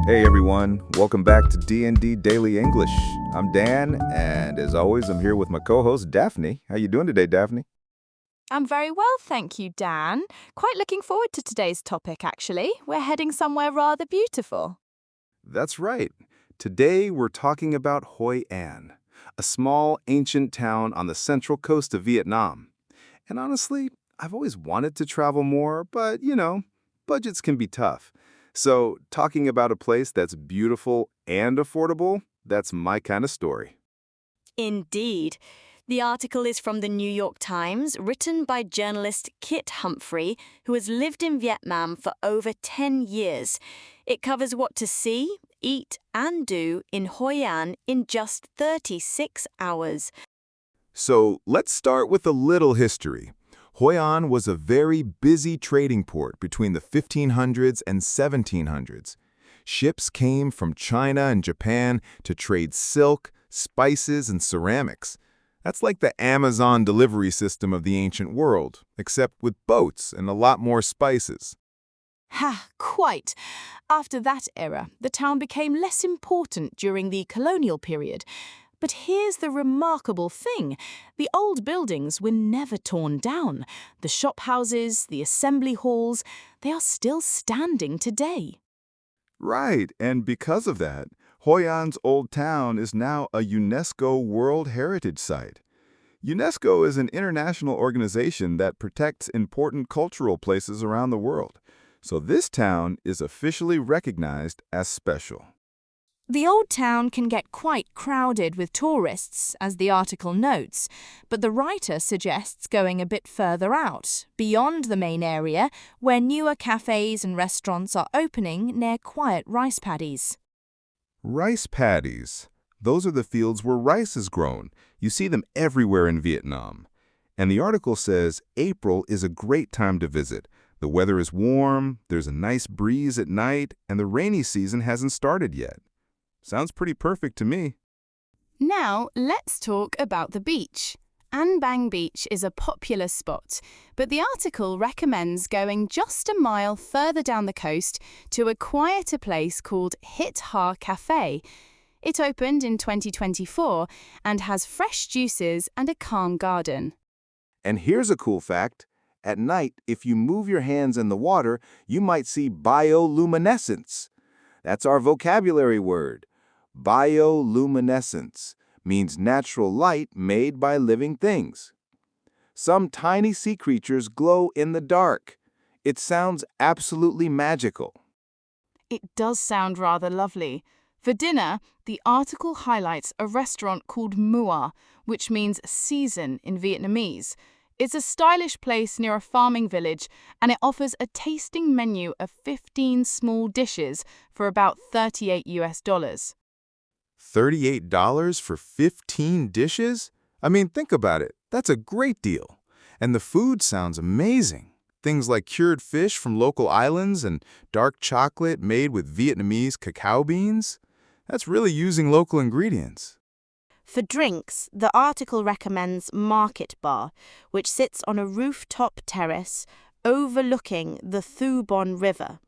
Hey everyone, welcome back to D&D Daily English. I'm Dan, and as always, I'm here with my co-host Daphne. How you doing today, Daphne? I'm very well, thank you, Dan. Quite looking forward to today's topic, actually. We're heading somewhere rather beautiful. That's right. Today we're talking about Hoi An, a small ancient town on the central coast of Vietnam. And honestly, I've always wanted to travel more, but budgets can be tough. So, talking about a place that's beautiful and affordable, that's my kind of story. Indeed. The article is from the New York Times, written by journalist Kit Humphrey, who has lived in Vietnam for over 10 years. It covers what to see, eat, and do in Hoi An in just 36 hours. So, let's start with a little history. Hoi An was a very busy trading port between the 1500s and 1700s. Ships came from China and Japan to trade silk, spices, and ceramics. That's like the Amazon delivery system of the ancient world, except with boats and a lot more spices. Ha, quite. After that era, the town became less important during the colonial period. But here's the remarkable thing. The old buildings were never torn down. The shop houses, the assembly halls, they are still standing today. Right, and because of that, Hoi An's old town is now a UNESCO World Heritage Site. UNESCO is an international organization that protects important cultural places around the world. So this town is officially recognized as special. The old town can get quite crowded with tourists, as the article notes, but the writer suggests going a bit further out, beyond the main area, where newer cafes and restaurants are opening near quiet rice paddies. Rice paddies. Those are the fields where rice is grown. You see them everywhere in Vietnam. And the article says April is a great time to visit. The weather is warm, there's a nice breeze at night, and the rainy season hasn't started yet. Sounds pretty perfect to me. Now, let's talk about the beach. An Bang Beach is a popular spot, but the article recommends going just a mile further down the coast to a quieter place called Hit Ha Cafe. It opened in 2024 and has fresh juices and a calm garden. And here's a cool fact. At night, if you move your hands in the water, you might see bioluminescence. That's our vocabulary word. Bioluminescence means natural light made by living things. Some tiny sea creatures glow in the dark. It sounds absolutely magical. It does sound rather lovely. For dinner, the article highlights a restaurant called Mua, which means season in Vietnamese. It's a stylish place near a farming village, and it offers a tasting menu of 15 small dishes for about $38. $38 for 15 dishes? I mean, think about it. That's a great deal. And the food sounds amazing. Things like cured fish from local islands and dark chocolate made with Vietnamese cacao beans. That's really using local ingredients. For drinks, the article recommends Market Bar, which sits on a rooftop terrace overlooking the Thu Bon River.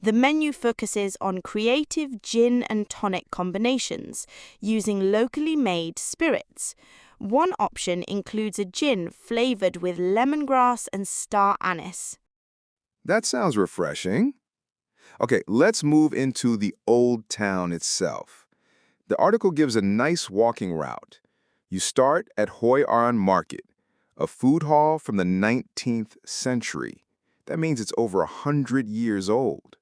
The menu focuses on creative gin and tonic combinations using locally made spirits. One option includes a gin flavored with lemongrass and star anise. That sounds refreshing. Okay, let's move into the old town itself. The article gives a nice walking route. You start at Hoi An Market, a food hall from the 19th century. That means it's over 100 years old.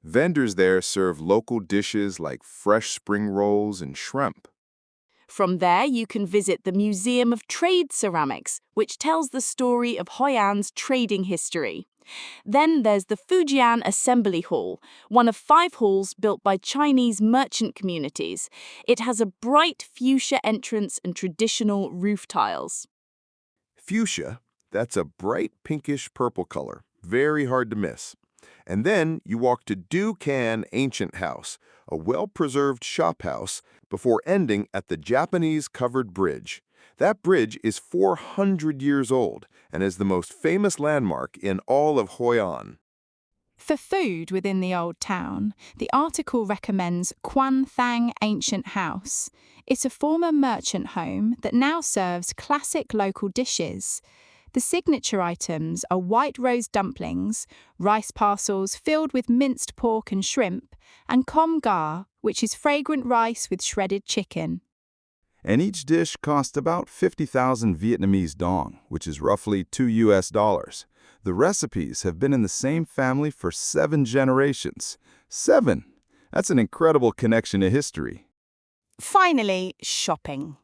Vendors there serve local dishes like fresh spring rolls and shrimp. From there, you can visit the Museum of Trade Ceramics, which tells the story of Hoi An's trading history. Then there's the Fujian Assembly Hall, one of 5 halls built by Chinese merchant communities. It has a bright fuchsia entrance and traditional roof tiles. Fuchsia, that's a bright pinkish purple color, very hard to miss. And then you walk to Du Can Ancient House, a well-preserved shop house, before ending at the Japanese covered bridge. That bridge is 400 years old and is the most famous landmark in all of Hoi An. For food within the old town, the article recommends Quan Thang Ancient House. It's a former merchant home that now serves classic local dishes. The signature items are white rose dumplings, rice parcels filled with minced pork and shrimp, and com gar, which is fragrant rice with shredded chicken. And each dish cost about 50,000 Vietnamese dong, which is roughly $2. The recipes have been in the same family for 7 generations. 7! That's an incredible connection to history. Finally, shopping.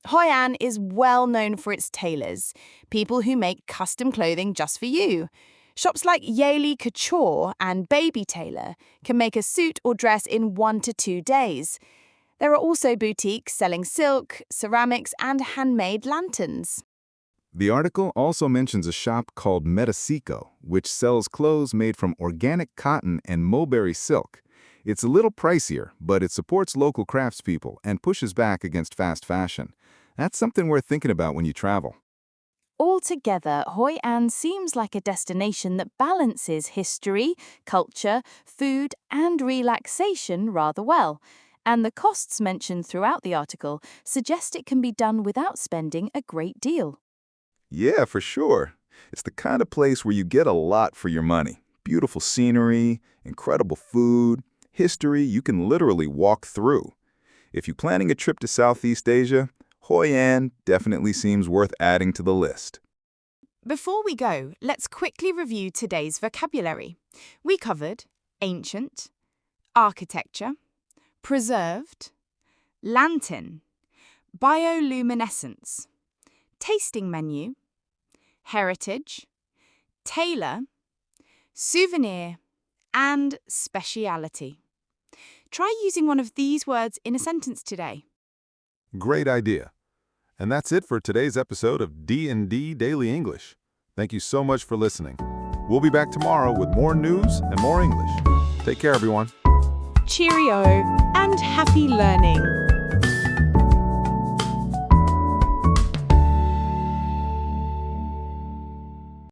Hoi An is well known for its tailors, people who make custom clothing just for you. Shops like Yaeli Couture and Baby Tailor can make a suit or dress in 1 to 2 days. There are also boutiques selling silk, ceramics, and handmade lanterns. The article also mentions a shop called Metasico, which sells clothes made from organic cotton and mulberry silk. It's a little pricier, but it supports local craftspeople and pushes back against fast fashion. That's something worth thinking about when you travel. Altogether, Hoi An seems like a destination that balances history, culture, food, and relaxation rather well. And the costs mentioned throughout the article suggest it can be done without spending a great deal. Yeah, for sure. It's the kind of place where you get a lot for your money. Beautiful scenery, incredible food, history you can literally walk through. If you're planning a trip to Southeast Asia, Hoi An definitely seems worth adding to the list. Before we go, let's quickly review today's vocabulary. We covered ancient, architecture, preserved, lantern, bioluminescence, tasting menu, heritage, tailor, souvenir, and speciality. Try using one of these words in a sentence today. Great idea. And that's it for today's episode of D&D Daily English. Thank you so much for listening. We'll be back tomorrow with more news and more English. Take care, everyone. Cheerio and happy learning!